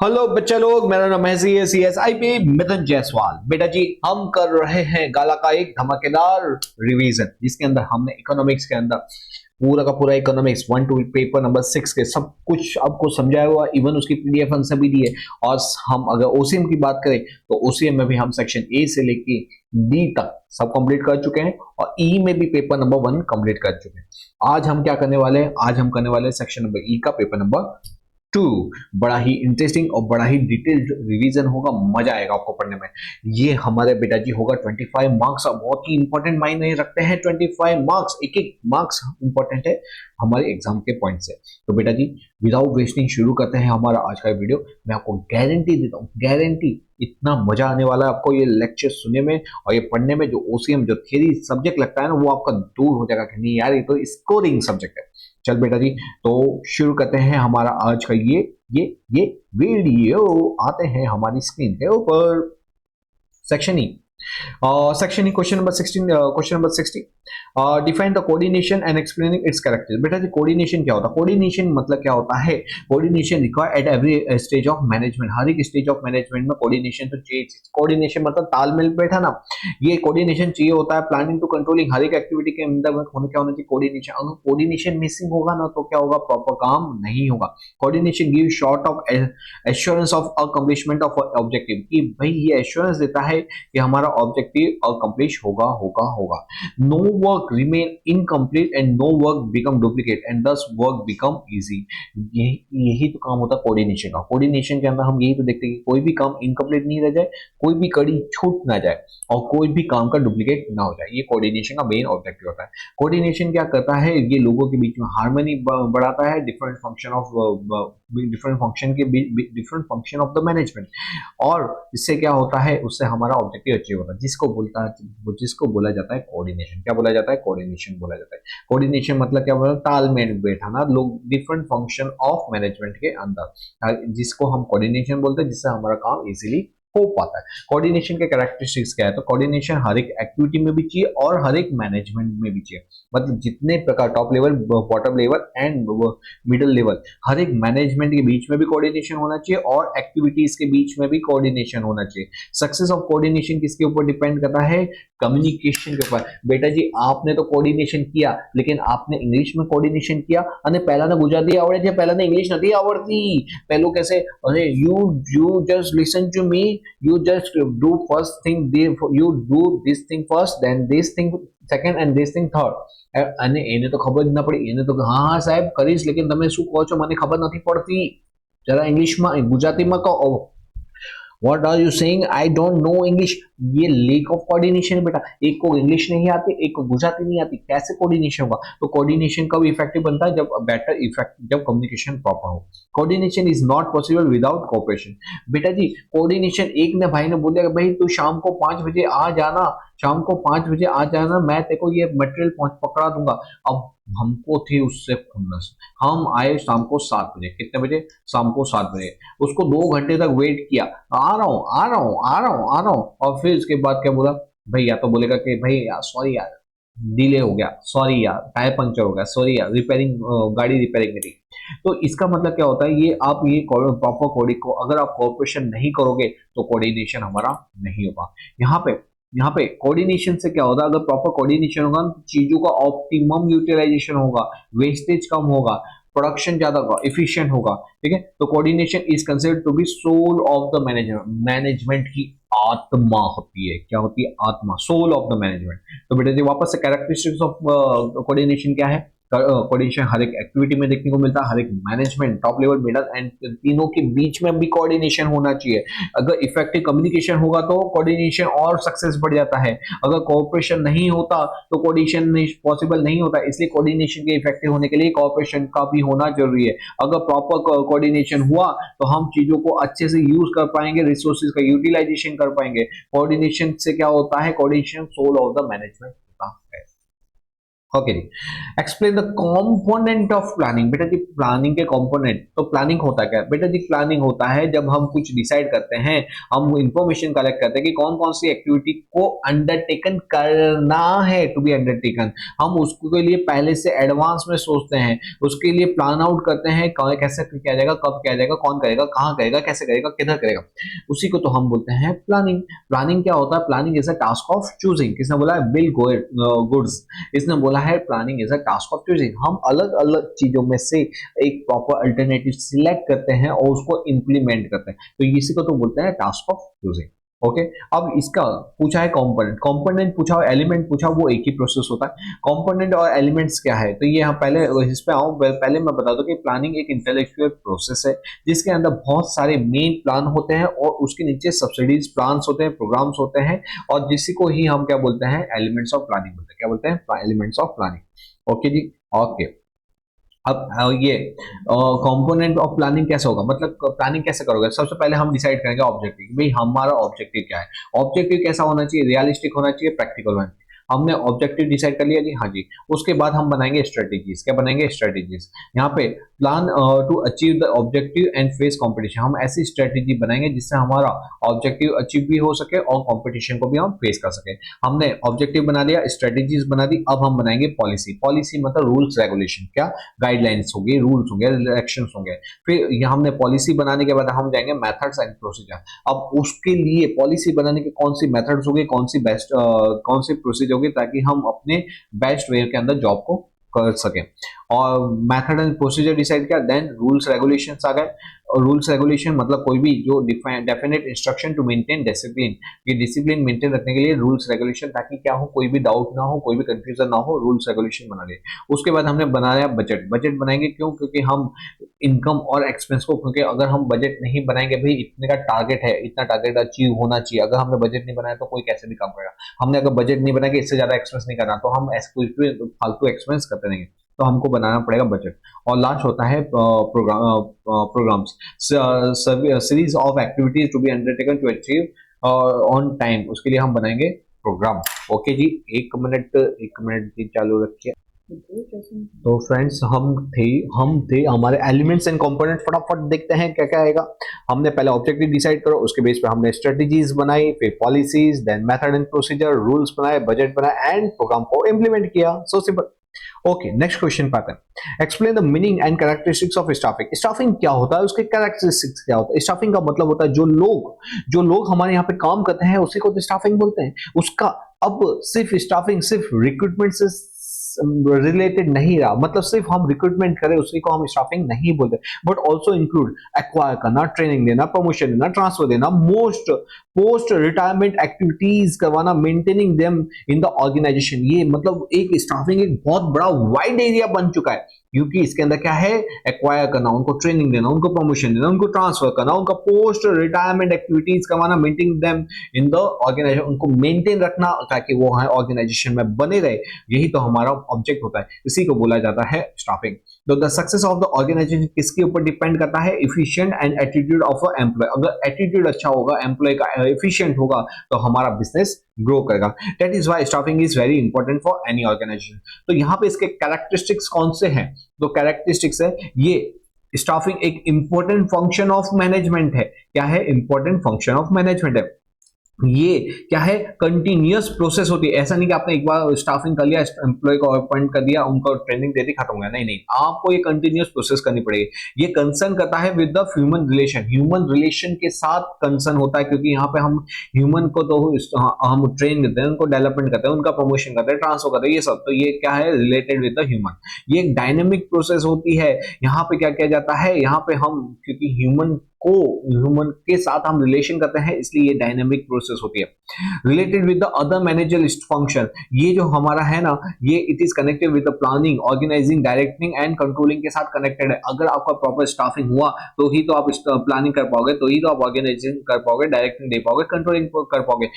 Hello बच्चे लोग, मेरा नाम है CSIP मिथुन जायसवाल। बेटा जी, हम कर रहे हैं गाला का एक धमाकेदार रिवीजन जिसके अंदर हमने इकोनॉमिक्स के अंदर पूरा का पूरा इकोनॉमिक्स 1 to पेपर नंबर 6 के सब कुछ आपको समझाया हुआ, इवन उसकी PDF आंसर भी दी है। और हम अगर OCM की बात करें तो OCM में भी हम सेक्शन A से लेके D तक सब कंप्लीट कर चुके हैं और E में भी पेपर नंबर 1 कंप्लीट कर चुके हैं। आज हम क्या करने वाले हैं? आज हम करने वाले हैं सेक्शन नंबर E का पेपर नंबर 2। बड़ा ही इंटरेस्टिंग और बड़ा ही डिटेल्ड रिवीजन होगा, मजा आएगा आपको पढ़ने में। ये हमारे बेटा जी होगा 25 मार्क्स। बहुत ही इंपॉर्टेंट मायने रखते हैं 25 मार्क्स, एक एक मार्क्स इंपॉर्टेंट है हमारे एग्जाम के पॉइंट से। तो बेटा जी, विदाउट वेस्टिंग शुरू करते हैं हमारा आज का वीडियो। मैं आपको गारंटी देता हूँ, गारंटी, इतना मजा आने वाला है आपको ये लेक्चर सुनने में और ये पढ़ने में। जो OCM जो थ्योरी सब्जेक्ट लगता है ना, वो आपका दूर हो जाएगा कि नहीं यार ये तो स्कोरिंग सब्जेक्ट है। चल बेटा जी, तो शुरू करते हैं हमारा आज का ये वीडियो। आते हैं हमारी स्क्रीन के ऊपर। Section E, section E question number 60। Define the coordination and explaining it's characters. बेटा जी, कोऑर्डिनेशन क्या होता है? कोऑर्डिनेशन मतलब क्या होता है? Coordination required at every stage of management. हर एक स्टेज ऑफ मैनेजमेंट में कोऑर्डिनेशन तो चाहिए। कोऑर्डिनेशन मतलब तालमेल बैठा ना, ये कोऑर्डिनेशन चाहिए होता है। प्लानिंग टू कंट्रोलिंग, हर एक एक्टिविटी के अंदर होने क्या होना चाहिए? कोऑर्डिनेशन। अगर कोऑर्डिनेशन मिसिंग होगा ना तो क्या होगा? प्रॉपर काम नहीं होगा। Coordination give short of assurance of accomplishment of objective, कि भाई ये एश्योरेंस देता है कि हमारा ऑब्जेक्टिव अकम्प्लिश होगा। No work remain incomplete and no work become duplicate and thus work become easy. यही तो काम होता है कोऑर्डिनेशन का। कोऑर्डिनेशन के अंदर हम यही तो देखते हैं कि कोई भी काम इनकम्प्लीट नहीं रह जाए, कोई भी कड़ी छूट ना जाए और कोई भी काम का डुप्लीकेट ना हो जाए। ये कोऑर्डिनेशन का मेन ऑब्जेक्टिव होता है। कोऑर्डिनेशन क्या करता है? ये लोगों के बीच में हार्मनी बढ़ाता है, different function of the management. और इससे क्या होता है? उससे हमारा ऑब्जेक्टिव अचीव होता है, जिसको बोला जाता है कोऑर्डिनेशन। क्या बोला जाता है? कोऑर्डिनेशन बोला जाता है। कोऑर्डिनेशन मतलब क्या बोला? तालमेल बैठाना लोग डिफरेंट फंक्शन ऑफ मैनेजमेंट के अंदर, जिसको हम कोऑर्डिनेशन बोलते हैं, जिससे हमारा काम इजीली हो पाता है। कोऑर्डिनेशन के कैरेक्टरिस्टिक्स क्या है? तो कोऑर्डिनेशन हर एक एक्टिविटी में भी चाहिए और हर एक मैनेजमेंट में भी चाहिए। मतलब जितने प्रकार, top level, bottom level and middle level, हर एक मैनेजमेंट के बीच में भी कोऑर्डिनेशन होना चाहिए और एक्टिविटीज के बीच में भी कोऑर्डिनेशन होना चाहिए। सक्सेस ऑफ कोऑर्डिनेशन किसके ऊपर डिपेंड करता है? कम्युनिकेशन के ऊपर। बेटा जी, आपने तो कोऑर्डिनेशन किया, लेकिन आपने इंग्लिश में कोऑर्डिनेशन किया અને પહેલાને ગુજરાતી આવડે છે, પહેલાને ઇંગ્લિશ નથી આવડતી। પહેલું કહેશે, અરે you just listen to me, you just do first thing, you do this thing first, then this thing second and this thing third। અને એને તો ખબર જ ના પડી, એને તો હા હા સાહેબ કરીશ, લેकिन તમે શું કહો છો મને ખબર નથી પડતી, જરા ઇંગ્લિશમાં ગુજરાતીમાં કહો। What are you saying? I don't know English। ये लेक ऑफ कोऑर्डिनेशन है बेटा। एक को इंग्लिश नहीं आती, एक को गुजराती नहीं आती, कैसे कोऑर्डिनेशन होगा? तो कोऑर्डिनेशन कब इफेक्टिव बनता है? जब बेटर इफेक्ट, जब कम्युनिकेशन प्रॉपर हो। Coordination is not possible without cooperation. बेटा जी, कोऑर्डिनेशन, एक ने भाई ने बोल दिया भाई तू शाम को 5 बजे आ जाना, शाम को 5 बजे आ जाना, मैं तेरे को ये मटेरियल पकड़ा दूंगा। अब हमको थी उससे खुन्नस, हम आए शाम को 7 बजे। कितने बजे? शाम को 7 बजे। उसको 2 घंटे तक वेट किया, आ रहा हूँ। और फिर उसके बाद क्या बोला भाई? या तो बोलेगा कि भाई यार सॉरी यार, डिले हो गया, सॉरी यार टायर पंक्चर हो गया, सॉरी यार रिपेयरिंग, गाड़ी रिपेयरिंग में थी। तो इसका मतलब क्या होता है? ये आप ये प्रॉपर कोडिंग को अगर आप कोऑपरेशन नहीं करोगे तो कोऑर्डिनेशन हमारा नहीं होगा। यहाँ पे कोऑर्डिनेशन से क्या होगा? अगर प्रॉपर कोऑर्डिनेशन होगा तो चीजों का ऑप्टिमम यूटिलाइजेशन होगा, वेस्टेज कम होगा, प्रोडक्शन ज्यादा होगा, एफिशिएंट होगा। ठीक है, तो coordination is considered to be soul of the management. Management की आत्मा होती है। क्या होती है? आत्मा, सोल ऑफ द मैनेजमेंट। तो बेटा जी, वापस से कैरेक्टरिस्टिक्स ऑफ कोऑर्डिनेशन क्या है? कोऑर्डिनेशन हर एक एक्टिविटी में देखने को मिलता है, हर एक management, top level, middle and तीनों के बीच में भी कोऑर्डिनेशन होना चाहिए। अगर इफेक्टिव कम्युनिकेशन होगा तो कोऑर्डिनेशन और सक्सेस बढ़ जाता है। अगर कोऑपरेशन नहीं होता तो कोऑर्डिनेशन पॉसिबल नहीं होता। इसलिए कोऑर्डिनेशन के इफेक्टिव होने के लिए कोऑपरेशन का भी होना जरूरी है। अगर प्रॉपर कोऑर्डिनेशन हुआ तो हम चीजों को अच्छे से यूज कर पाएंगे, रिसोर्सेज का यूटिलाइजेशन कर पाएंगे। कोऑर्डिनेशन से क्या होता है? Coordination soul of the management होता है। ओके जी। Explain the component of planning. बेटा जी प्लानिंग के कंपोनेंट, तो प्लानिंग होता क्या है बेटा जी? प्लानिंग होता है जब हम कुछ डिसाइड करते हैं, हम इंफॉर्मेशन कलेक्ट करते हैं कि कौन कौन सी एक्टिविटी को अंडरटेकन करना है, टू बी अंडरटेकन। हम उसके लिए पहले से एडवांस में सोचते हैं, उसके लिए प्लान आउट करते हैं कैसे किया जाएगा, कब किया जाएगा, कौन करेगा, कहाँ करेगा, कैसे करेगा, किधर करेगा, उसी को तो हम बोलते हैं प्लानिंग। प्लानिंग क्या होता है? Planning is a task of choosing. किसने बोला है? Bill goods. इसने बोला है planning is a task of choosing. हम अलग अलग चीजों में से एक प्रॉपर अल्टरनेटिव सिलेक्ट करते हैं और उसको इंप्लीमेंट करते हैं, तो इसी को तो बोलते हैं टास्क ऑफ चूजिंग। ओके। अब इसका पूछा है कंपोनेंट, कंपोनेंट पूछा और एलिमेंट पूछा, वो एक ही प्रोसेस होता है। कंपोनेंट और एलिमेंट्स क्या है, तो ये हम पहले इस पे आऊं, पहले मैं बता दूं कि प्लानिंग एक इंटेलेक्चुअल प्रोसेस है जिसके अंदर बहुत सारे मेन प्लान होते हैं और उसके नीचे सब्सिडीज प्लान्स होते हैं, प्रोग्राम्स होते हैं, और जिसी को ही हम क्या बोलते हैं? एलिमेंट्स ऑफ प्लानिंग बोलते हैं। क्या बोलते हैं? Elements of planning. ओके जी। ओके। अब ये कंपोनेंट ऑफ प्लानिंग कैसे होगा, मतलब प्लानिंग कैसे करोगे? सबसे पहले हम डिसाइड करेंगे ऑब्जेक्टिव, भाई हमारा ऑब्जेक्टिव क्या है। ऑब्जेक्टिव कैसा होना चाहिए? रियलिस्टिक होना चाहिए, प्रैक्टिकल होना चाहिए। हमने ऑब्जेक्टिव डिसाइड कर लिया जी, हाँ जी। उसके बाद हम बनाएंगे स्ट्रेटेजीज। क्या बनाएंगे? स्ट्रेटेजीज। यहाँ पे plan to achieve the objective and face competition. हम ऐसी स्ट्रेटेजी बनाएंगे जिससे हमारा ऑब्जेक्टिव अचीव भी हो सके और कंपटीशन को भी हम फेस कर सके। हमने ऑब्जेक्टिव बना लिया, स्ट्रेटेजीज बना दी, अब हम बनाएंगे पॉलिसी। पॉलिसी मतलब रूल्स रेगुलेशन, क्या गाइडलाइंस होगी, रूल्स होंगे, इलेक्शन होंगे। फिर ये हमने पॉलिसी बनाने के बाद हम जाएंगे मेथड्स एंड प्रोसीजर। अब उसके लिए पॉलिसी बनाने के कौन सी मेथड्स होगी, कौन सी बेस्ट कौन सी प्रोसीजर होगी, ताकि हम अपने बेस्ट वे के अंदर जॉब को कर सके। और मेथड एंड प्रोसीजर डिसाइड किया, देन रूल्स रेगुलेशंस आ गए। और रूल्स रेगुलेशन मतलब कोई भी जो definite instruction to maintain discipline, ये डिसिप्लिन मेंटेन रखने के लिए रूल्स रेगुलेशन, ताकि क्या हो, कोई भी डाउट ना हो, कोई भी कंफ्यूजन ना हो, रूल्स रेगुलेशन बना लिए। उसके बाद हमने बनाया बजट। बजट बनाएंगे क्यों? क्योंकि हम इनकम और एक्सपेंस को, क्योंकि अगर हम बजट नहीं बनाएंगे, भाई इतने का टारगेट है, इतना टारगेट अचीव होना चाहिए, अगर हमने बजट नहीं बनाया तो कोई कैसे भी काम करेगा। हमने अगर बजट नहीं बनाया कि इससे ज्यादा एक्सपेंस नहीं करना, तो हम ऐसे कुछ भी फालतू एक्सपेंस करते रहेंगे, तो हमको बनाना पड़ेगा बजट। और लास्ट होता है programmes, series of activities to be undertaken to achieve on time. उसके लिए हम बनाएंगे प्रोग्राम। ओके जी, एक मिनट जी चालू रखिए। तो फ्रेंड्स हम थे हमारे एलिमेंट्स एंड कंपोनेंट, फटाफट देखते हैं क्या क्या आएगा। हमने पहले ऑब्जेक्टिव डिसाइड करो, उसके बेस पे हमने स्ट्रेटजीज बनाई, फिर policies, then method and procedure, rules बनाए, बजट बनाया एंड प्रोग्राम को इंप्लीमेंट किया। So simple. Okay, next question पाते हैं। Explain the meaning and characteristics of staffing. Staffing क्या होता है, उसके कैरेक्टरिस्टिक्स क्या होता है? स्टाफिंग का मतलब होता है जो लोग हमारे यहाँ पे काम करते हैं उसी को तो स्टाफिंग बोलते हैं। उसका अब सिर्फ स्टाफिंग सिर्फ रिक्रूटमेंट से रिलेटेड नहीं रहा, मतलब सिर्फ हम रिक्रूटमेंट करें उसी को हम स्टाफिंग नहीं बोलते, बट ऑल्सो इंक्लूड एक्वायर करना, ट्रेनिंग देना, प्रमोशन देना, ट्रांसफर देना, पोस्ट रिटायरमेंट एक्टिविटीज करवाना, maintaining them in the organisation. ये मतलब एक स्टाफिंग एक बहुत बड़ा वाइड एरिया बन चुका है, क्योंकि इसके अंदर क्या है? एक्वायर करना, उनको ट्रेनिंग देना, उनको प्रमोशन देना, उनको ट्रांसफर करना, उनका पोस्ट रिटायरमेंट एक्टिविटीज करवाना, maintaining them in the organisation, उनको मेंटेन रखना ताकि वो ऑर्गेनाइजेशन में बने रहे। यही तो हमारा ऑब्जेक्ट होता है, इसी को बोला जाता है स्टाफिंग। तो the success of the organisation किसके ऊपर डिपेंड करता है? Efficient and attitude of a employ. अगर एटीट्यूड अच्छा होगा, एम्प्लॉय का एफिशिएंट होगा, तो हमारा बिजनेस ग्रो करेगा। That is why staffing is very important for any organisation. तो यहाँ पे इसके कैरेक्टरिस्टिक्स कौन से हैं? तो कैरेक्टरिस्टिक्स है ये, स्टाफिंग एक इंपॉर्टेंट फंक्शन ऑफ मैनेजमेंट है। क्या है? इंपॉर्टेंट फंक्शन ऑफ मैनेजमेंट है। ये क्या है? कंटिन्यूअस प्रोसेस होती है। ऐसा नहीं कि आपने एक बार स्टाफिंग कर लिया, एम्प्लॉय को अपॉइंट कर दिया, उनको ट्रेनिंग दे दी, खत्म हो गया। नहीं नहीं, आपको ये कंटिन्यूअस प्रोसेस करनी पड़ेगी। ये कंसर्न करता है विद द ह्यूमन रिलेशन के साथ कंसर्न होता है, क्योंकि यहाँ पे हम ह्यूमन को तो हम ट्रेन करते हैं, उनको डेवलपमेंट करते हैं, उनका प्रमोशन करते हैं, ट्रांसफर करते हैं, ये सब। तो ये क्या है? Related with the human. ये एक डायनेमिक प्रोसेस होती है। यहाँ पे क्या किया जाता है? यहाँ पे हम क्योंकि ह्यूमन के साथ हम रिलेशन करते हैं, इसलिए ये डायनेमिक प्रोसेस होती है। Related with the other manager function, ये जो हमारा है ना, ये it is connected with the planning, organising, directing and controlling के साथ कनेक्टेड है। अगर आपका प्रॉपर स्टाफिंग हुआ तो ही तो आप प्लानिंग कर पाओगे, तो ही तो आप ऑर्गेनाइजिंग कर पाओगे, डायरेक्टिंग दे पाओगे, कंट्रोलिंग कर पाओगे।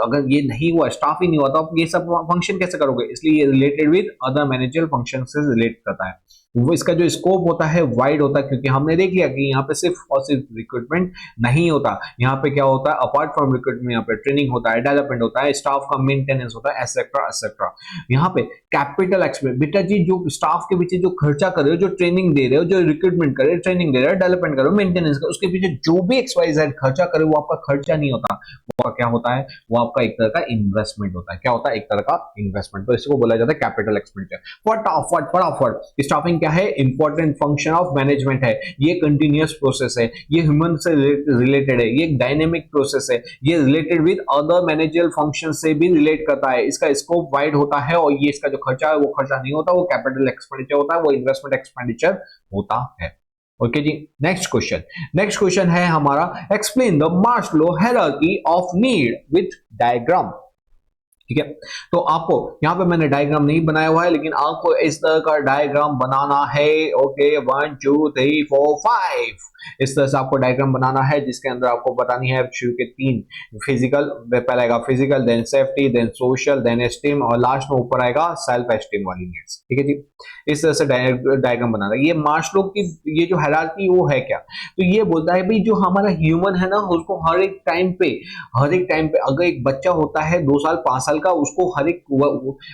अगर ये नहीं हुआ, स्टाफ ही नहीं हुआ, तो आप ये सब फंक्शन कैसे करोगे? इसलिए ये related with other manager function से रिलेट करता है। वो इसका जो स्कोप होता है वाइड होता है, क्योंकि हमने देख लिया कि यहाँ पे सिर्फ और सिर्फ रिक्रूटमेंट नहीं होता, यहाँ पे क्या होता है, अपार्ट फ्रॉम रिक्रूटमेंट यहाँ पे ट्रेनिंग होता है, डेवलपमेंट होता है, स्टाफ का मेंटेनेंस होता है, एटसेट्रा एटसेट्रा। यहाँ पे कैपिटल एक्सपेंस, बेटा जी जो स्टाफ के पीछे जो खर्चा कर रहे हो, जो ट्रेनिंग दे रहे हो, जो रिक्रूटमेंट कर रहे हो, ट्रेनिंग दे रहे हो, डेवलपमेंट कर रहे हो, मेंटेनेंस कर, उसके पीछे जो भी XYZ खर्चा करे वो आपका खर्चा नहीं होता, वो क्या होता है, वो आपका एक तरह का इन्वेस्टमेंट होता है। क्या होता है, एक तरह का इन्वेस्टमेंट। तो इसको बोला जाता है कैपिटल एक्सपेंडिचर। फटाफट फटाफट, स्टाफिंग क्या है, इंपॉर्टेंट फंक्शन ऑफ मैनेजमेंट है, ये कंटिन्यूअस प्रोसेस है, ये ह्यूमन से रिलेटेड है, ये डायनेमिक प्रोसेस है, ये related with other managerial function से भी रिलेट करता है, इसका स्कोप वाइड होता है, और ये इसका जो खर्चा है वो खर्चा नहीं होता, वो कैपिटल एक्सपेंडिचर होता है, वो इन्वेस्टमेंट एक्सपेंडिचर होता है। ओके जी, नेक्स्ट क्वेश्चन है हमारा, explain the Maslow hierarchy of need with diagram. ठीक है, तो आपको यहाँ पे मैंने डायग्राम नहीं बनाया हुआ है, लेकिन आपको इस तरह का डायग्राम बनाना है। ओके, 1 2 3 4 5 इस तरह से आपको डायग्राम बनाना है, जिसके अंदर आपको बतानी है शुरू के 3 फिजिकल, पहले आएगा physical, then safety, then social, then esteem, और लास्ट में ऊपर आएगा सेल्फ एस्टीम वाली नीड्स। ठीक है जी, इस तरह से डायग्राम बनाना है। ये मास्लो की ये जो हायरार्की वो है क्या, तो ये बोलता है भाई जो हमारा ह्यूमन है ना, उसको हर एक टाइम पे अगर एक बच्चा होता है 2 साल 5 साल का, उसको हर एक,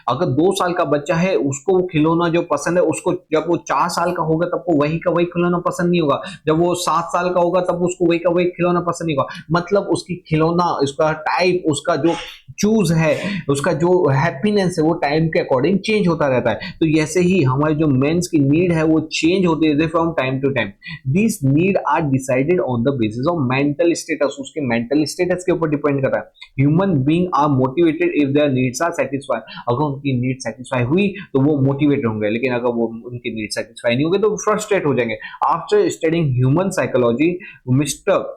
अगर 2 साल का बच्चा है उसको खिलौना जो पसंद है, उसको जब वो 4 साल का होगा तब को वही का वही खिलौना पसंद नहीं होगा, जब वो 7 साल का होगा तब उसको वही का वही खिलौना पसंद नहीं होगा। मतलब उसकी खिलौना, उसका टाइप, उसका जो चूज है, उसका जो हैप्पीनेस है वो टाइम के अकॉर्डिंग चेंज होता रहता है। तो ऐसे ही हमारे जो मेंस की नीड है वो चेंज होती रहती है from time to time. This need are decided on the basis of mental status, उसके मेंटल स्टेटस के ऊपर डिपेंड करता है। Human being are motivated if their needs are satisfied, अगर उनकी नीड सेटिस्फाई हुई तो वो मोटिवेट होंगे, लेकिन अगर वो उनकी नीड सेटिस्फाई नहीं होगी तो फ्रस्ट्रेट हो जाएंगे। After studying human psychology, mister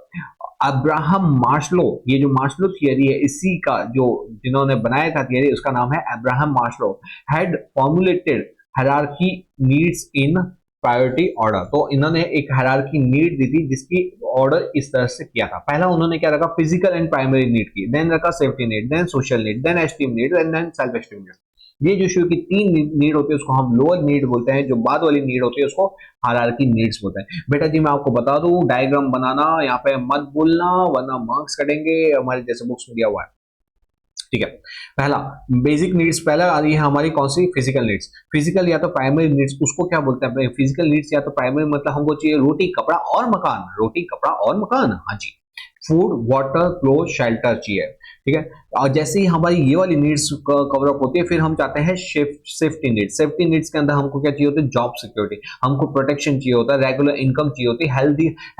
Abraham Maslow, ये जो मास्लो थियरी है, इसी का जो जिन्होंने बनाया था थियरी, उसका नाम है Abraham Maslow, had formulated hierarchy needs in priority order. तो इन्होंने एक हायरार्की नीड दी थी जिसकी ऑर्डर इस तरह से किया था। पहला उन्होंने क्या रखा, फिजिकल एंड प्राइमरी नीड की, देन रखा safety need, then social need, then esteem need, and then self esteem need. ये जो शुरू की 3 नीड होती है उसको हम लोअर नीड बोलते हैं, जो बाद वाली नीड होती है उसको हायरार्की नीड्स बोलते हैं। बेटा जी मैं आपको बता दूं, डायग्राम बनाना यहाँ पे मत भूलना वरना मार्क्स कटेंगे, हमारे जैसे बुक्स में दिया हुआ है। ठीक है, पहला बेसिक नीड्स, पहला आ रही है हमारी कौन सी, फिजिकल नीड्स। फिजिकल या तो प्राइमरी नीड्स, उसको क्या बोलते हैं फिजिकल नीड्स या तो प्राइमरी, मतलब हमको चाहिए रोटी कपड़ा और मकान, रोटी कपड़ा और मकान, हाँ जी। फूड, वाटर, क्लोथ, शेल्टर चाहिए। ठीक है, और जैसे ही हमारी ये वाली नीड्स कवर अप होती है, फिर हम चाहते हैं सेफ्टी नीड्स। सेफ्टी नीड्स के अंदर हमको क्या चाहिए होता है, जॉब सिक्योरिटी, हमको प्रोटेक्शन चाहिए होता है, रेगुलर इनकम चाहिए होती है,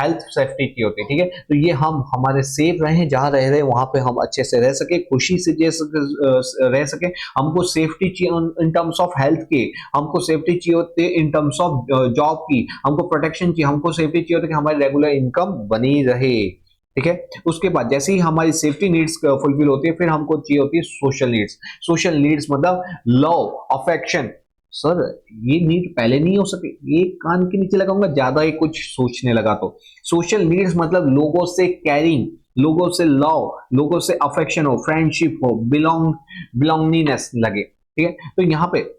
हेल्थ सेफ्टी चाहिए होती है। ठीक है, तो ये हम हमारे सेफ रहें, जहां रह रहे वहां पे हम अच्छे से रह सके, खुशी से रह सके। हमको सेफ्टी चाहिए इन टर्म्स ऑफ हेल्थ के, हमको सेफ्टी चाहिए होती है इन टर्म्स ऑफ जॉब की, हमको प्रोटेक्शन चाहिए, हमको सेफ्टी चाहिए होती है कि हमारी रेगुलर इनकम बनी रहे। ठीक है, उसके बाद जैसे ही हमारी सेफ्टी नीड्स फुलफिल होती है, फिर हमको चाहिए होती है सोशल नीड्स। सोशल नीड्स मतलब लव, अफेक्शन। सर ये नीड पहले नहीं हो सके, ये कान के नीचे लगाऊंगा ज्यादा ही कुछ सोचने लगा तो। सोशल नीड्स मतलब लोगों से कैरिंग, लोगों से लव, लोगों से अफेक्शन हो, फ्रेंडशिप हो, बिलोंगिंगनेस लगे। ठीक है, तो यहाँ पे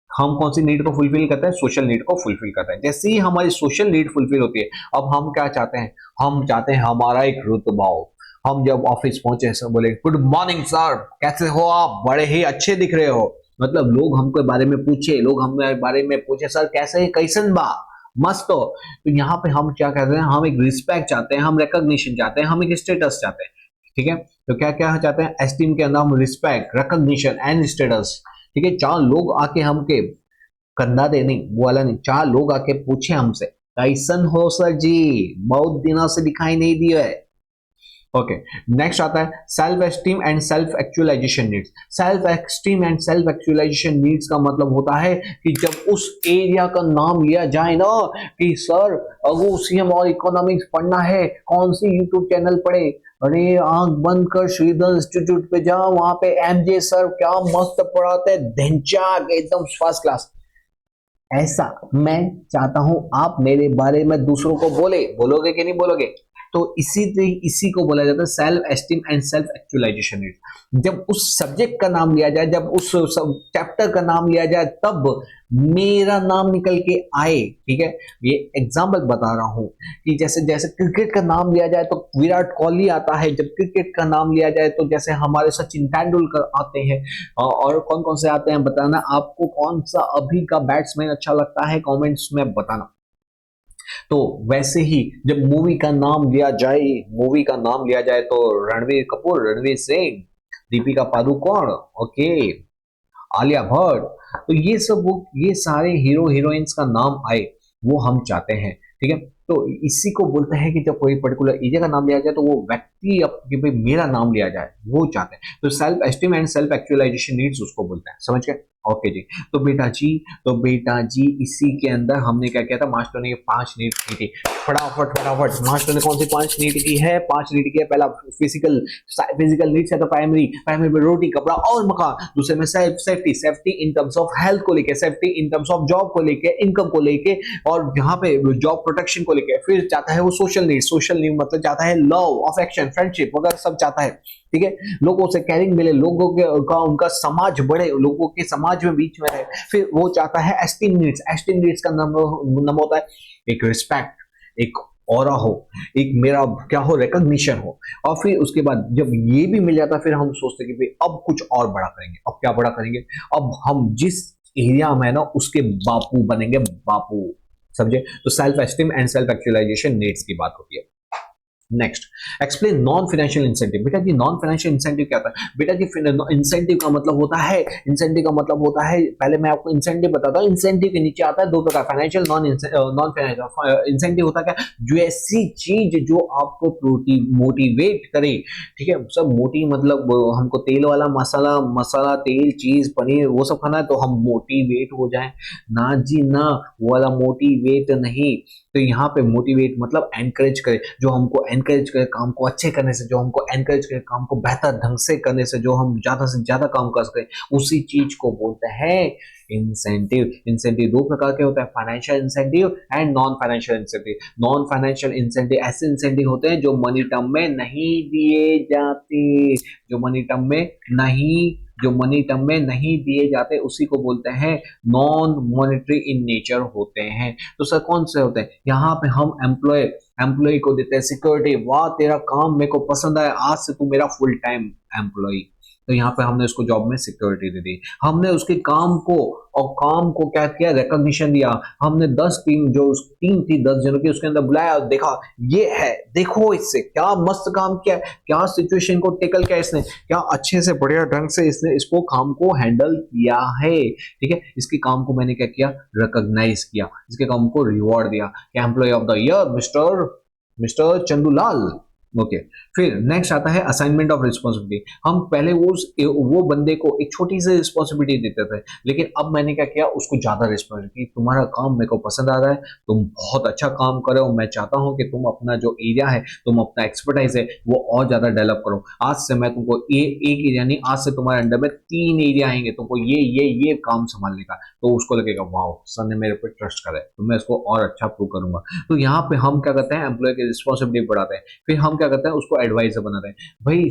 हम कौन सी नीड को फुलफिल करते हैं, सोशल नीड को फुलफिल करते हैं। जैसे ही हमारी सोशल नीड फुलफिल होती है, अब हम क्या चाहते हैं, हम चाहते हैं हमारा एक रुतबा हो। हम जब ऑफिस पहुंचे सब बोले गुड मॉर्निंग सर, कैसे हो आप, बड़े ही अच्छे दिख रहे हो। मतलब लोग हमको बारे में पूछे, लोग हमारे बारे में पूछे सर कैसे है, कैसन बा, मस्त हो। तो यहाँ पे हम क्या कहते हैं, हम एक रिस्पेक्ट चाहते हैं, हम रिकॉग्निशन चाहते हैं, हम एक स्टेटस चाहते हैं। ठीक है, तो क्या क्या चाहते हैं, एस्टीम के अंदर हम रिस्पेक्ट, रिकॉग्निशन एंड स्टेटस। ठीक है, 4 लोग आके हमके कंधा दे, नहीं वो वाला नहीं, 4 लोग आके पूछे हमसे कैसन हो सर जी, बहुत दिनों से दिखाई नहीं दिया है। ओके, नेक्स्ट आता है self esteem and self actualisation needs. Self esteem and self actualisation needs का मतलब होता है कि जब उस एरिया का नाम लिया जाए ना कि सर अगो सीएम और इकोनॉमिक्स पढ़ना है, कौन सी यूट्यूब चैनल पढ़े, अरे आंख बंद कर श्रीधर इंस्टीट्यूट पे जाओ, वहां पे एमजे सर क्या मस्त पढ़ाते हैं, धनचाक एकदम फर्स्ट क्लास। ऐसा मैं चाहता हूं आप मेरे बारे में दूसरों को बोलोगे कि नहीं बोलोगे, तो इसी को बोला जाता है self esteem and self actualisation needs. जब उस सब्जेक्ट का नाम लिया जाए, जब उस चैप्टर का नाम लिया जाए, तब मेरा नाम निकल के आए। ठीक है, ये एग्जाम्पल बता रहा हूं कि जैसे जैसे क्रिकेट का नाम लिया जाए तो विराट कोहली आता है, जब क्रिकेट का नाम लिया जाए तो जैसे हमारे सचिन तेंदुलकर आते हैं, और कौन कौन से आते हैं बताना। आपको कौन सा अभी का बैट्समैन अच्छा लगता है कमेंट्स में बताना। तो वैसे ही जब मूवी का नाम लिया जाए, मूवी का नाम लिया जाए तो रणवीर कपूर, रणवीर सिंह, दीपिका पादुकोण, ओके, आलिया भट्ट, तो ये सब वो ये सारे हीरो हीरोइंस का नाम आए वो हम चाहते हैं। ठीक है, तो इसी को बोलते हैं कि जब कोई पर्टिकुलर एरिया का नाम लिया जाए तो वो व्यक्ति कि भाई मेरा नाम लिया जाए वो चाहते हैं। तो self esteem and self actualisation needs उसको बोलते हैं, समझ गए? ओके जी। तो बेटा जी इसी के अंदर हमने क्या किया था, मास्टर ने 5 नीड की थी। फटाफट फटाफट मास्टर ने कौन सी 5 नीड की है? 5 नीड की है। पहला फिजिकल नीड्स है तो प्राइमरी में रोटी कपड़ा और मकान। दूसरे में safety in terms of health को लेके, safety in terms of job को लेके, इनकम को लेके, और यहाँ पे जॉब प्रोटेक्शन को लेके। फिर चाहता है वो सोशल नीड मतलब चाहता है लव, अफेक्शन, फ्रेंडशिप वगैरह सब चाहता है। ठीक है, लोगों से कैरिंग मिले, लोगों के का उनका समाज बढ़े, लोगों के समाज में बीच में रहे। फिर वो चाहता है एस्टीम नीड्स का नाम होता है एक रिस्पेक्ट, एक ऑरा हो, एक मेरा क्या हो, रिकॉग्निशन हो। और फिर उसके बाद जब ये भी मिल जाता है फिर हम सोचते कि भाई अब कुछ और बड़ा करेंगे। अब क्या बड़ा करेंगे? अब हम जिस एरिया में ना उसके बापू बनेंगे, बापू, समझे? तो self esteem and self actualisation needs की बात होती है। Next, explain non financial incentive. बेटा जी नॉन फाइनेंशियल इंसेंटिव क्या होता है? बेटा जी इंसेंटिव का मतलब होता है, पहले मैं आपको इंसेंटिव बताता हूँ। इंसेंटिव के नीचे आता है 2 प्रकार, फाइनेंशियल, नॉन फाइनेंशियल। इंसेंटिव होता क्या? जो ऐसी चीज जो आपको मोटिवेट करे। ठीक है, सब मोटी मतलब हमको तेल वाला मसाला तेल चीज पनीर वो सब खाना है तो हम मोटिवेट हो जाए ना जी ना, वो वाला मोटिवेट नहीं। तो यहाँ पे मोटिवेट मतलब एनकरेज करे, जो हमको एनकरेज करे काम को अच्छे करने से, जो हमको एनकरेज करे काम को बेहतर ढंग से करने से, जो हम ज्यादा से ज्यादा काम कर सके, उसी चीज को बोलते हैं इंसेंटिव। इंसेंटिव 2 प्रकार के होते हैं, financial incentive and non financial incentive. Non financial incentive ऐसे इंसेंटिव होते हैं जो मनी टर्म में नहीं दिए जाते, जो मनी टर्म में नहीं दिए जाते उसी को बोलते हैं नॉन मॉनेटरी इन नेचर होते हैं। तो सर कौन से होते हैं? यहाँ पे हम एम्प्लॉय को देते हैं सिक्योरिटी, वाह तेरा काम मेरे को पसंद आया, आज से तू मेरा फुल टाइम एम्प्लॉय। तो यहाँ पे हमने उसको जॉब में सिक्योरिटी दे दी, हमने उसके काम को क्या किया, रिकॉग्निशन दिया। हमने 10 टीम थी 10 जनों की, उसके अंदर बुलाया और देखा ये है, देखो इससे क्या मस्त काम किया, क्या सिचुएशन को टेकल किया इसने, क्या अच्छे से बढ़िया ढंग से इसने इसको काम को हैंडल किया है। ठीक है, इसके काम को मैंने क्या किया, रिकॉग्नाइज किया, इसके काम को रिवॉर्ड दिया, employ of the year mister Chandulal. Okay, फिर नेक्स्ट आता है असाइनमेंट ऑफ रिस्पॉन्सिबिलिटी। हम पहले वो बंदे को एक छोटी सी रिस्पॉन्सिबिलिटी देते थे, लेकिन अब मैंने क्या किया, उसको ज्यादा रिस्पॉन्सिबिलिटी। तुम्हारा काम मेरे को पसंद आ रहा है, तुम बहुत अच्छा काम कर रहे हो, मैं चाहता हूं कि तुम अपना जो एरिया है, तुम अपना एक्सपर्टाइज है वो और ज्यादा डेवलप करो। आज से मैं तुमको एक एरिया नहीं, आज से तुम्हारे अंडर में 3 एरिया आएंगे, तुमको ये काम संभालने का। तो उसको लगेगा वाह सर ने मेरे पे ट्रस्ट करा है, तो मैं इसको और अच्छा प्रूव करूंगा। तो यहाँ पे हम क्या करते हैं, एम्प्लॉय की रिस्पॉन्सिबिलिटी बढ़ाते हैं। फिर हम क्या करते हैं, उसको एडवाइजर बनाते हैं। भाई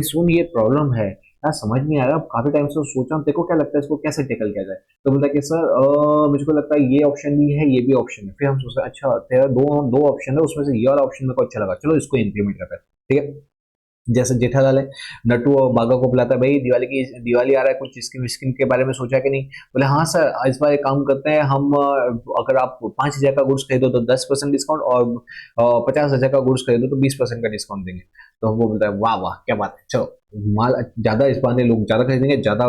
सुन ये प्रॉब्लम है यार, समझ नहीं आ रहा, काफी टाइम से सोच रहा हूँ, तेरे को क्या लगता है इसको कैसे टेकल किया जाए? तो बोलता है कि सर मुझको लगता है ये ऑप्शन भी है, ये भी ऑप्शन है। फिर हम सोचते हैं अच्छा तेरा दो ऑप्शन है, उसमें से ये वाला ऑप्शन मेरे को अच्छा लगा, चलो इसको इम्प्लीमेंट करते हैं। ठीक है, जैसे जेठालाल है, नट्टू और बागा को बुलाता है, भाई दिवाली आ रहा है, कुछ स्कीम के बारे में सोचा कि नहीं? बोले हाँ सर, इस बार एक काम करते हैं हम, अगर आप 5,000 का गुड्स खरीदो तो 10% डिस्काउंट, और 50,000 का गुड्स खरीदो तो 20% का डिस्काउंट देंगे। तो वो बोलता है वाह वाह क्या बात है, चलो माल ज्यादा इस बार लोग ज्यादा खरीदेंगे, ज्यादा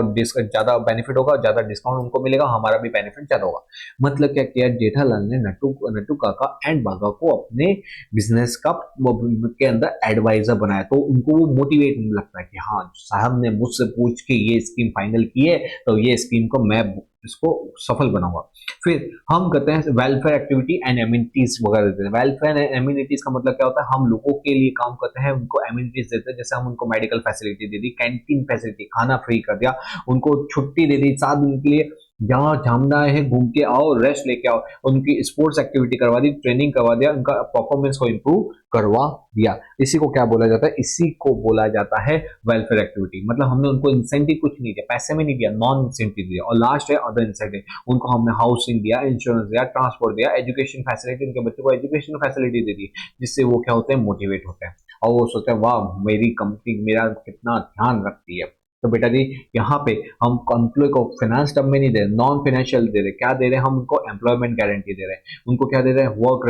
बेनिफिट होगा, ज्यादा डिस्काउंट उनको मिलेगा, हमारा भी बेनिफिट ज्यादा होगा। मतलब क्या किया जेठालाल ने, नट्टू काका एंड बागा को अपने बिजनेस का के अंदर एडवाइजर बनाया। तो उनको वो मोटिवेट लगता है कि हाँ साहब ने मुझसे पूछ के ये स्कीम फाइनल की है, तो ये स्कीम को मैं इसको सफल बनाऊंगा। फिर हम करते हैं वेलफेयर एक्टिविटी एंड एमिनिटीज वगैरह देते हैं। वेलफेयर एंड एमिनिटीज का मतलब क्या होता है, हम लोगों के लिए काम करते हैं, उनको एमिनिटीज देते हैं। जैसे हम उनको मेडिकल फैसिलिटी दे दी, कैंटीन फैसिलिटी, खाना फ्री कर दिया, उनको छुट्टी दे दी 7 दिन के लिए, जहाँ घूमना है घूम के आओ, रेस्ट लेके आओ, उनकी स्पोर्ट्स एक्टिविटी करवा दी, ट्रेनिंग करवा दिया, उनका परफॉर्मेंस को इम्प्रूव करवा दिया। इसी को क्या बोला जाता है? इसी को बोला जाता है वेलफेयर एक्टिविटी। मतलब हमने उनको इंसेंटिव कुछ नहीं दिया, पैसे में नहीं दिया, नॉन इंसेंटिव दिया। और लास्ट है अदर इंसेंटिव, उनको हमने हाउसिंग दिया, इंश्योरेंस दिया, ट्रांसपोर्ट दिया, एजुकेशन फैसिलिटी, उनके बच्चों को एजुकेशन फैसिलिटी दे दी, जिससे वो क्या होते हैं, मोटिवेट होते हैं और वो सोचते हैं वाह मेरी कंपनी मेरा कितना ध्यान रखती है। तो बेटा जी यहाँ पे हम एम्प्लॉय को फाइनेंस टर्म में नहीं दे रहे, नॉन फाइनेंशियल दे रहे, क्या दे रहे हैं हम उनको? एम्प्लॉयमेंट गारंटी दे रहे हैं। उनको क्या दे रहे हैं? वर्क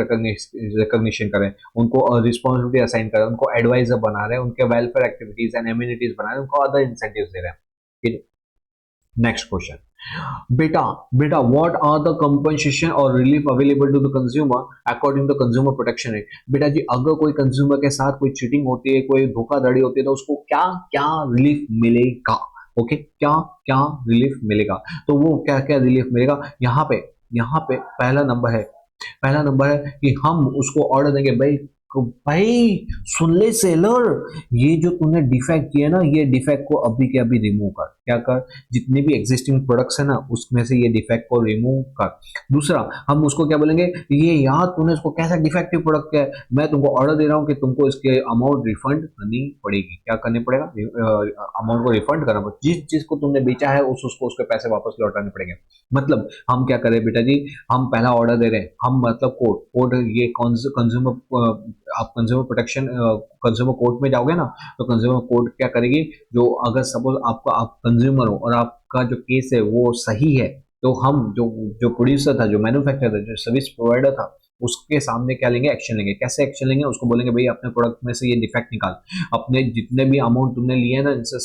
रिकॉग्निशन करें, उनको रिस्पॉन्सिबिलिटी असाइन करें, उनको एडवाइजर बना रहे हैं, उनके वेलफेयर एक्टिविटीज एंड एम्यूनिटीज बना रहे हैं, उनको अदर इंसेंटिव दे रहे हैं। नेक्स्ट क्वेश्चन, बेटा बेटा व्हाट आर द कंपनसेशन और relief available to the consumer according to consumer protection act. बेटा जी अगर कोई कंज्यूमर के साथ कोई चीटिंग होती है, कोई धोखाधड़ी होती है, तो उसको क्या क्या रिलीफ मिलेगा? ओके, क्या क्या रिलीफ मिलेगा? तो वो क्या क्या रिलीफ मिलेगा? यहाँ पे पहला नंबर है कि हम उसको ऑर्डर देंगे, भाई सुन ले सेलर, ये जो तूने डिफेक्ट किया ना, ये डिफेक्ट को अभी के अभी रिमूव कर। क्या कर? जितने भी एग्जिस्टिंग प्रोडक्ट्स है ना, उसमें से ये डिफेक्ट को रिमूव कर। दूसरा, हम उसको क्या बोलेंगे, ये यार तूने इसको कैसा डिफेक्टिव प्रोडक्ट किया है, मैं तुमको ऑर्डर दे रहा हूँ कि तुमको इसके अमाउंट रिफंड करनी पड़ेगी। क्या करनी पड़ेगा? अमाउंट को रिफंड करना पड़ेगा। जिस चीज को तुमने बेचा है उसको उसके पैसे वापस लौटाने पड़ेंगे। मतलब हम क्या करें बेटा जी, हम पहला ऑर्डर दे रहे हैं, हम मतलब कोड ये कंज्यूमर, आप कंज्यूमर प्रोटेक्शन कंज्यूमर कोर्ट में जाओगे ना, तो कंज्यूमर कोर्ट क्या करेगी, जो अगर सपोज आपका आप कंज्यूमर हो और आपका जो केस है वो सही है, तो हम जो जो प्रोड्यूसर था, जो मैन्युफैक्चरर था, जो सर्विस प्रोवाइडर था, उसके सामने क्या लेंगे? एक्शन लेंगे। कैसे एक्शन लेंगे? उसको बोलेंगे भाई अपने प्रोडक्ट में से ये डिफेक्ट निकाल, अपने जितने भी अमाउंट तुमने लिए है ना इनसे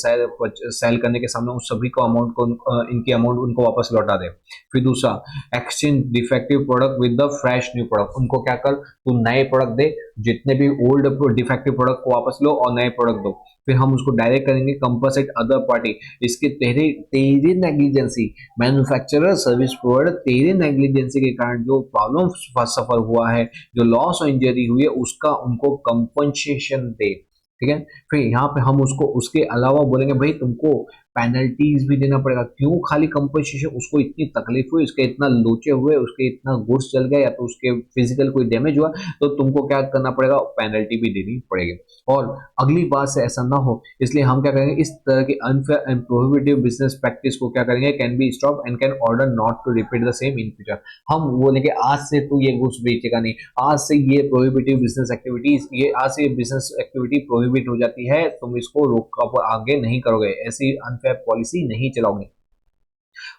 सेल करने के सामने, उस सभी को अमाउंट को इनकी अमाउंट उनको वापस लौटा दे। फिर दूसरा, exchange defective product with the fresh new product. उनको क्या कर, तू नए प्रोडक्ट दे, जितने भी ओल्ड डिफेक्टिव प्रोडक्ट को वापस लो और नए प्रोडक्ट दो। फिर हम उसको डायरेक्ट करेंगे कंपनसेट अदर पार्टी। इसके तेरे तेरी नेग्लिजेंसी, मैन्युफैक्चरर सर्विस प्रोवाइडर तेरे नेग्लिजेंसी के कारण जो प्रॉब्लम सफर हुआ है, जो लॉस और इंजरी हुई है, उसका उनको कंपनसेशन दे। ठीक है। फिर यहाँ पे हम उसको उसके अलावा बोलेंगे भाई तुमको पेनल्टीज भी देना पड़ेगा। क्यों खाली कंपनसेशन? उसको इतनी तकलीफ हुई, उसके इतना लोचे हुए, उसके इतना गुड्स चल गया, या तो उसके फिजिकल कोई डैमेज हुआ, तो तुमको क्या करना पड़ेगा? पेनल्टी भी देनी पड़ेगी। और अगली बार से ऐसा ना हो, इसलिए हम क्या करेंगे, इस तरह की unfair and prohibitive business practice को क्या करेंगे, can be stop and can order not to repeat the same in future. हम बोलेंगे आज से तू ये गुड्स बेचेगा नहीं, आज से ये प्रोहिबिटिव बिजनेस एक्टिविटीज, ये आज से ये बिजनेस एक्टिविटी प्रोहिबिट हो जाती है, तुम इसको रोक आगे नहीं करोगे, ऐसी अनफेयर पॉलिसी नहीं चलाओगे।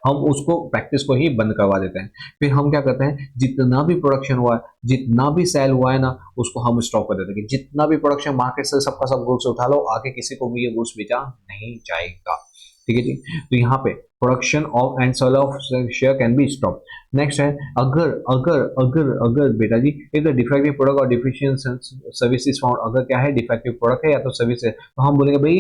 हम उसको प्रैक्टिस को ही बंद करवा देते हैं। फिर हम क्या करते हैं, जितना भी प्रोडक्शन हुआ है, जितना भी सेल हुआ है ना, उसको हम स्टॉप कर देते हैं कि जितना भी प्रोडक्शन मार्केट से सबका सब गुड्स उठा लो, आगे किसी को भी ये गुड्स बेचा नहीं जाएगा। ठीक है जी। तो यहाँ पे production of and sale of share can be stop. Next है, अगर अगर अगर अगर बेटा जी इफ द डिफेक्टिव प्रोडक्ट और डिफिशिएंट सर्विस इज फाउंड, अगर क्या है, डिफेक्टिव प्रोडक्ट है या तो सर्विस है, तो हम बोलेंगे भाई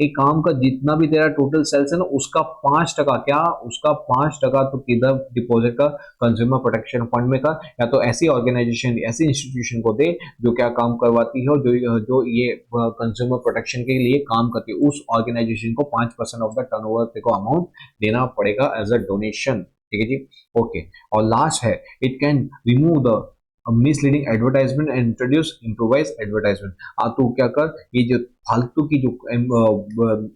एक काम का, जितना भी तेरा टोटल सेल्स है ना, उसका 5% क्या, उसका 5% तो किधर डिपॉजिट का, कंज्यूमर प्रोटेक्शन फंड में का, या तो ऐसी ऑर्गेनाइजेशन ऐसी इंस्टीट्यूशन को दे जो क्या काम करवाती है, जो जो ये कंज्यूमर प्रोटेक्शन के लिए काम करती है, उस ऑर्गेनाइजेशन को 5% ऑफ द टर्नओवर को अमाउंट देना पड़ेगा एज अ डोनेशन। ठीक है जी। ओके। और लास्ट है, it can remove the misleading advertisement and introduce improvise advertisement. तो क्या कर, ये जो फालतू की जो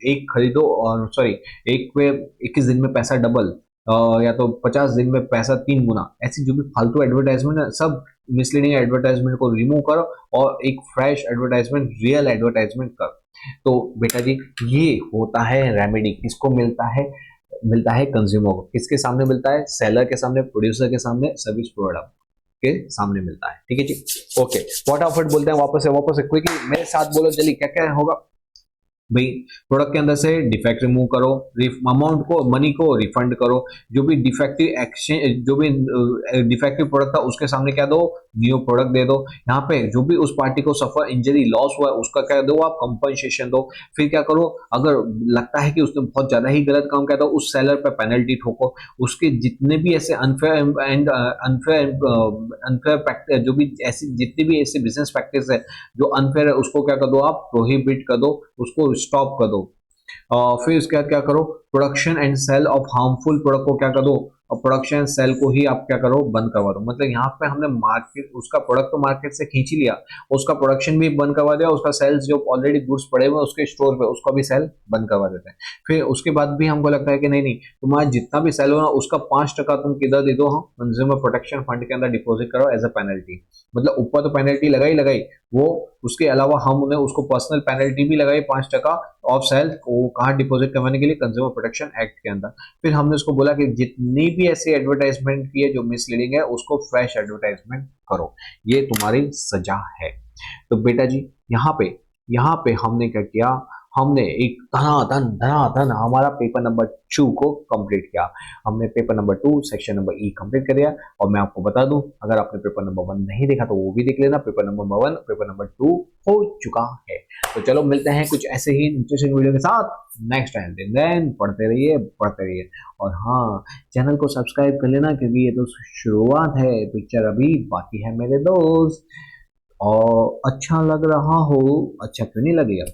एक खरीदो और सॉरी एक पे 21 दिन में पैसा डबल, या तो 50 दिन में पैसा 3 गुना, ऐसी जो भी फालतू एडवर्टाइजमेंट है, सब मिसलीडिंग एडवर्टाइजमेंट को रिमूव करो और एक फ्रेश एडवर्टाइजमेंट, रियल एडवर्टाइजमेंट कर। तो बेटा जी ये होता है रेमेडी, किसको मिलता है? मिलता है कंज्यूमर को। किसके सामने मिलता है? सेलर के सामने, प्रोड्यूसर के सामने, सर्विस प्रोवाइडर के सामने मिलता है। ठीक है जी। ओके, फटाफट बोलते हैं, वापस से क्विकली मेरे साथ बोलो जल्दी, क्या क्या होगा भाई? प्रोडक्ट के अंदर से डिफेक्ट रिमूव करो, अमाउंट को, मनी को रिफंड करो, जो भी डिफेक्टिव एक्सचेंज, जो भी डिफेक्टिव प्रोडक्ट था उसके सामने क्या दो, न्यू प्रोडक्ट दे दो। यहाँ पे जो भी उस पार्टी को सफर इंजरी लॉस हुआ है उसका क्या दो, आप कंपनसेशन दो। फिर क्या करो, अगर लगता है कि उसने बहुत ज्यादा ही गलत काम किया, तो उस सेलर पे पेनल्टी ठोको। उसके जितने भी ऐसे अनफेयर एंड अनफेयर जो भी ऐसी जितनी भी ऐसे बिजनेस प्रैक्टिस है जो अनफेयर है, उसको क्या कर दो, आप प्रोहिबिट कर दो, उसको स्टॉप कर दो। फिर उसके बाद क्या करो, production and sale of harmful product को क्या कर दो, और प्रोडक्शन सेल को ही आप क्या करो, बंद करवा दो। मतलब यहाँ पे हमने मार्केट, उसका प्रोडक्ट तो मार्केट से खींच ही लिया, उसका प्रोडक्शन भी बंद करवा दिया, उसका सेल्स जो ऑलरेडी गुड्स पड़े हुए उसके स्टोर पे उसका भी सेल बंद करवा देते हैं। फिर उसके बाद भी हमको लगता है कि नहीं नहीं, तुम्हारा जितना भी सेल हो ना उसका 5% तुम किधर दे दो, हम कंज्यूमर प्रोटेक्शन फंड के अंदर डिपॉजिट करो एज अ पेनल्टी। मतलब ऊपर तो पेनल्टी लगाई लगाई, वो उसके अलावा हम उन्हें उसको पर्सनल पेनल्टी भी लगाई 5% ऑफ सेल, वो कहाँ डिपॉजिट करवाने के लिए, कंज्यूमर प्रोटेक्शन एक्ट के अंदर। फिर हमने उसको बोला कि जितनी भी ऐसी एडवर्टाइजमेंट की है जो मिसलीडिंग है उसको फ्रेश एडवर्टाइजमेंट करो, ये तुम्हारी सजा है। तो बेटा जी यहाँ पे हमने क्या किया, हमने एक धनाधन हमारा पेपर नंबर 2 को कंप्लीट किया। हमने पेपर नंबर 2 सेक्शन नंबर ई कंप्लीट कर दिया। और मैं आपको बता दूं, अगर आपने पेपर नंबर 1 नहीं देखा तो वो भी देख लेना, पेपर नंबर 1 पेपर नंबर 2 हो चुका है। तो चलो मिलते हैं कुछ ऐसे ही इंटरेस्टिंग वीडियो के साथ नेक्स्ट टाइम। देन पढ़ते रहिए और हाँ, चैनल को सब्सक्राइब कर लेना क्योंकि ये तो शुरुआत है, पिक्चर अभी बाकी है मेरे दोस्त। और अच्छा लग रहा हो, अच्छा क्यों नहीं लगेगा,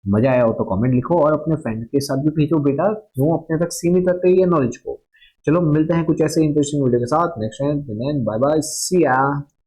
मजा आया हो तो कमेंट लिखो और अपने फ्रेंड के साथ भी भेजो बेटा, क्यों अपने तक सीमित रखते हैं ये नॉलेज को। चलो मिलते हैं कुछ ऐसे इंटरेस्टिंग वीडियो के साथ नेक्स्ट टाइम। बाय बाय, सी या।